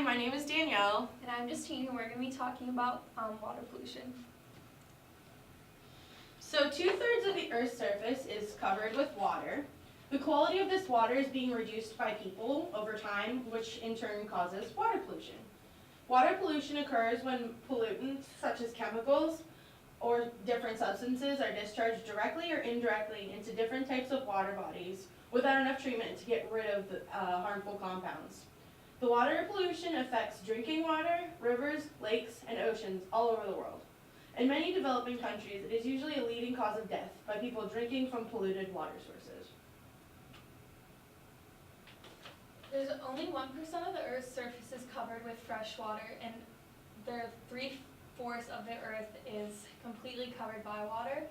my name is Danielle. And I'm Justine, and we're going to be talking about water pollution. So 2/3 of the Earth's surface is covered with water. The quality of this water is being reduced by people over time, which in turn causes water pollution. Water pollution occurs when pollutants such as chemicals or different substances are discharged directly or indirectly into different types of water bodies without enough treatment to get rid of the harmful compounds. The water pollution affects drinking water, rivers, lakes, and oceans all over the world. In many developing countries, it is usually a leading cause of death by people drinking from polluted water sources. There's only 1% of the Earth's surface is covered with fresh water, and there are 3/4 of the Earth is completely covered by water.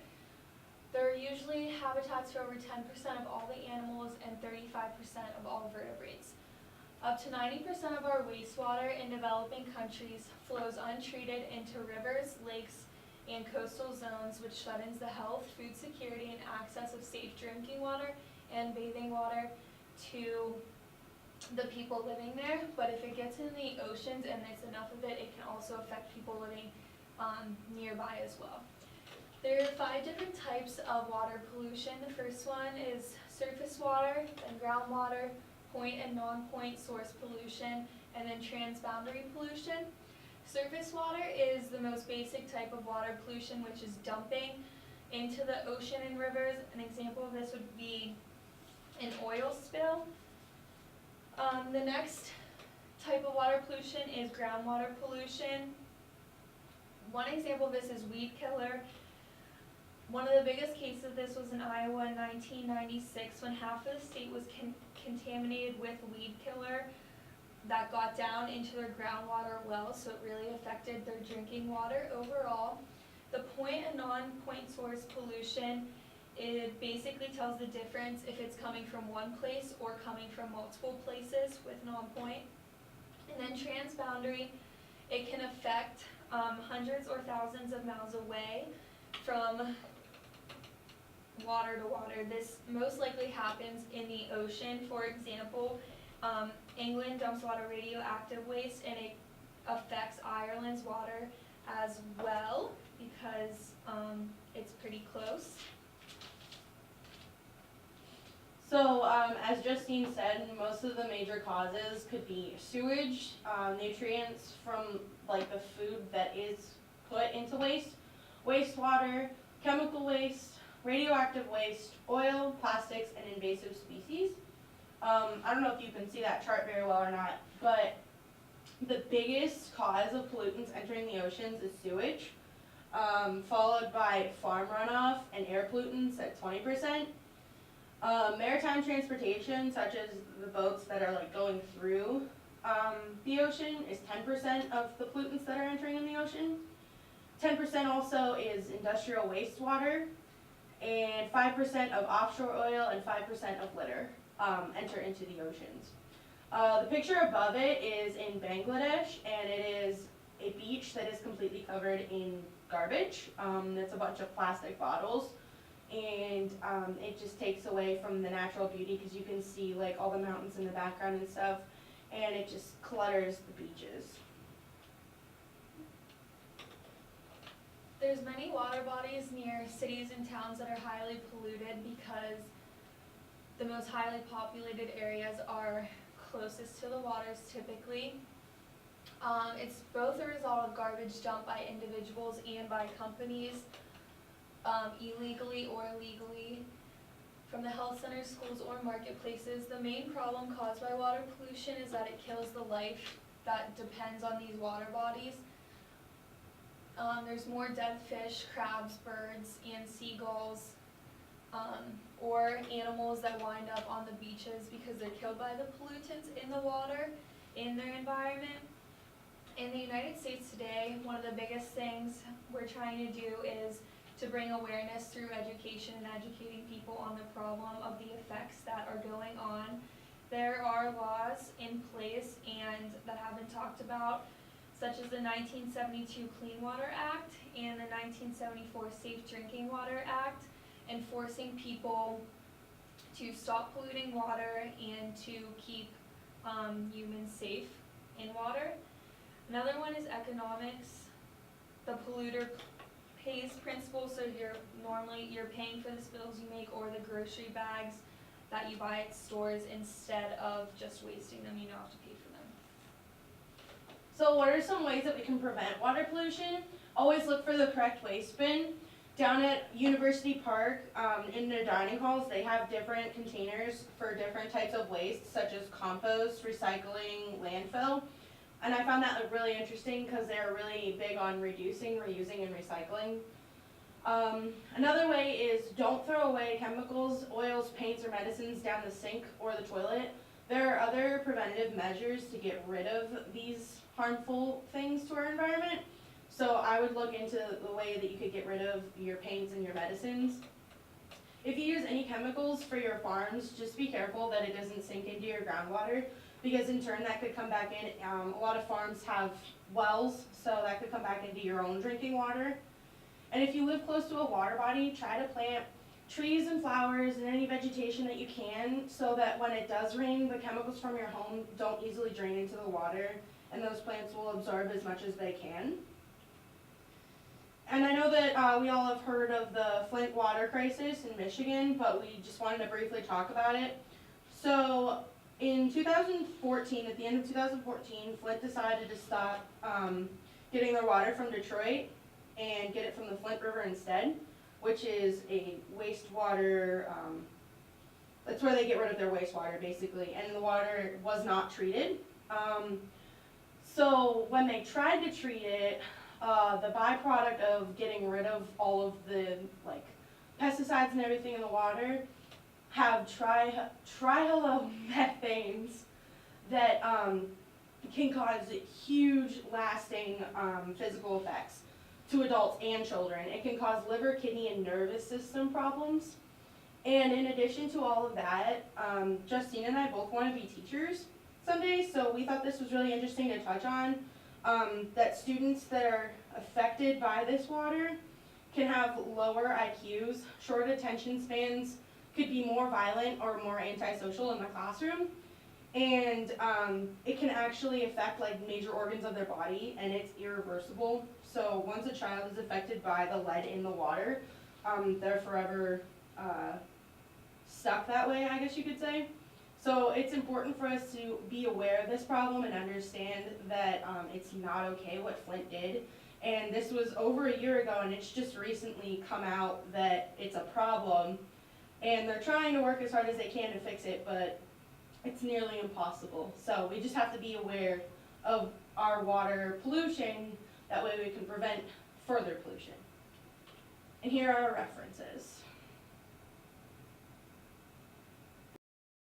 There are usually habitats for over 10% of all the animals and 35% of all vertebrates. Up to 90% of our wastewater in developing countries flows untreated into rivers, lakes, and coastal zones, which threatens the health, food security, and access of safe drinking water and bathing water to the people living there. But if it gets in the oceans and there's enough of it, it can also affect people living nearby as well. There are 5 different types of water pollution. The first one is surface water, then groundwater, point and non-point source pollution, and then transboundary pollution. Surface water is the most basic type of water pollution, which is dumping into the ocean and rivers. An example of this would be an oil spill. The next type of water pollution is groundwater pollution. One example of this is weed killer. One of the biggest cases of this was in Iowa in 1996 when half of the state was contaminated with weed killer that got down into their groundwater wells, so it really affected their drinking water overall. The point and non-point source pollution, it basically tells the difference if it's coming from one place or coming from multiple places with non-point. And then transboundary, it can affect hundreds or thousands of miles away from water to water. This most likely happens in the ocean. For example, England dumps a lot of radioactive waste, and it affects Ireland's water as well because it's pretty close. So as Justine said, most of the major causes could be sewage, nutrients from like the food that is put into waste, wastewater, chemical waste, radioactive waste, oil, plastics, and invasive species. I don't know if you can see that chart very well or not, but the biggest cause of pollutants entering the oceans is sewage, followed by farm runoff and air pollutants at 20%. Maritime transportation, such as the boats that are like going through the ocean, is 10% of the pollutants that are entering in the ocean. 10% also is industrial wastewater, and 5% of offshore oil and 5% of litter enter into the oceans. The picture above it is in Bangladesh, and it is a beach that is completely covered in garbage. It's a bunch of plastic bottles, and it just takes away from the natural beauty because you can see like all the mountains in the background and stuff, and it just clutters the beaches. There's many water bodies near cities and towns that are highly polluted because the most highly populated areas are closest to the waters typically. It's both a result of garbage dumped by individuals and by companies, illegally or legally, from the health centers, schools, or marketplaces. The main problem caused by water pollution is that it kills the life that depends on these water bodies. There's more dead fish, crabs, birds, and seagulls, or animals that wind up on the beaches because they're killed by the pollutants in the water, in their environment. In the United States today, one of the biggest things we're trying to do is to bring awareness through education and educating people on the problem of the effects that are going on. There are laws in place and that have been talked about, such as the 1972 Clean Water Act and the 1974 Safe Drinking Water Act, enforcing people to stop polluting water and to keep humans safe in water. Another one is economics, the polluter pays principle, so you're paying for the spills you make or the grocery bags that you buy at stores instead of just wasting them, you don't have to pay for them. So what are some ways that we can prevent water pollution? Always look for the correct waste bin. Down at University Park, in their dining halls, they have different containers for different types of waste, such as compost, recycling, landfill. And I found that really interesting because they're really big on reducing, reusing, and recycling. Another way is don't throw away chemicals, oils, paints, or medicines down the sink or the toilet. There are other preventative measures to get rid of these harmful things to our environment. So I would look into the way that you could get rid of your paints and your medicines. If you use any chemicals for your farms, just be careful that it doesn't sink into your groundwater, because in turn that could come back in. A lot of farms have wells, so that could come back into your own drinking water. And if you live close to a water body, try to plant trees and flowers and any vegetation that you can, so that when it does rain, the chemicals from your home don't easily drain into the water, and those plants will absorb as much as they can. And I know that we all have heard of the Flint water crisis in Michigan, but we just wanted to briefly talk about it. So in 2014, at the end of 2014, Flint decided to stop getting their water from Detroit and get it from the Flint River instead, which is a wastewater, that's where they get rid of their wastewater basically, and the water was not treated. So when they tried to treat it, the byproduct of getting rid of all of the pesticides and everything in the water have trihalomethanes that can cause huge lasting physical effects to adults and children. It can cause liver, kidney, and nervous system problems. And in addition to all of that, Justine and I both want to be teachers someday, so we thought this was really interesting to touch on. That students that are affected by this water can have lower IQs, short attention spans, could be more violent or more antisocial in the classroom, and it can actually affect major organs of their body, and it's irreversible. So once a child is affected by the lead in the water, they're forever stuck that way, I guess you could say. So it's important for us to be aware of this problem and understand that it's not okay what Flint did. And this was over a year ago, and it's just recently come out that it's a problem. And they're trying to work as hard as they can to fix it, but it's nearly impossible. So we just have to be aware of our water pollution. That way we can prevent further pollution. And here are our references.